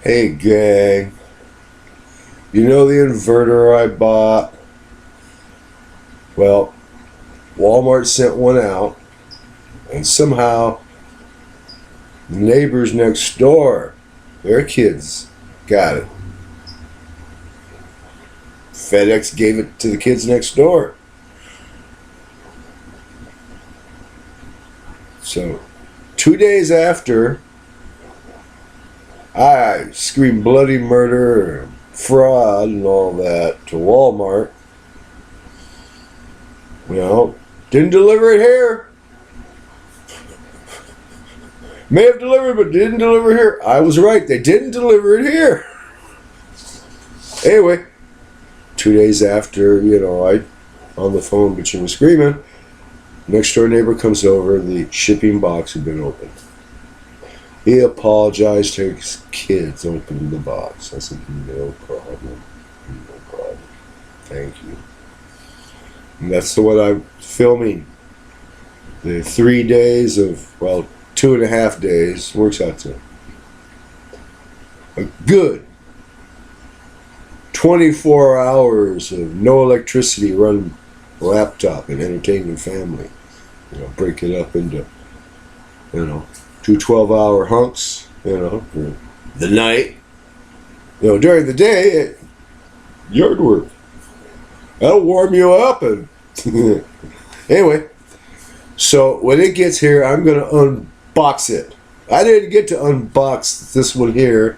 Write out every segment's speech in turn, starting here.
Hey gang, you know the inverter I bought? Well, Walmart sent one out, and somehow the neighbors next door, their kids got it. FedEx gave it to the kids next door. So, 2 days after, I screamed bloody murder, fraud, and all that to Walmart. Didn't deliver it here. May have delivered, but didn't deliver here. I was right. They didn't deliver it here. Anyway, 2 days after, I on the phone bitching and screaming. Next door neighbor comes over. The shipping box had been opened. He apologized to his kids opening the box. I said, no problem. No problem. Thank you. And that's what I'm filming. The 3 days of, 2.5 days, works out to a good 24 hours of no electricity run laptop and entertaining family. Break it up into, two 12-hour hunks, for the night. During the day, yard work. That'll warm you up. And anyway, so when it gets here, I'm going to unbox it. I didn't get to unbox this one here.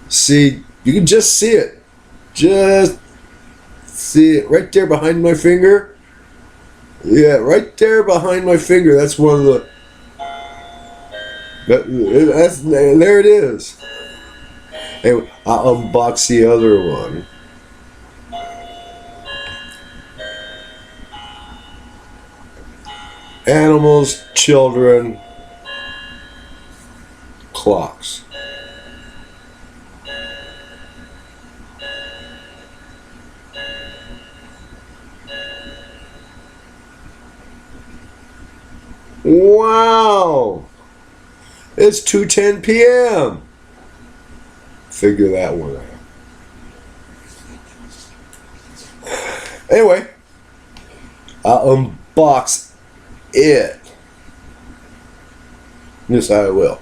See, you can just see it. Just see it right there behind my finger. Yeah, right there behind my finger. That's one of the... there it is. Anyway, I'll unbox the other one. Animals, children, clocks. Wow! It's 2:10 p.m. Figure that one out. Anyway, I'll unbox it. Yes, I will.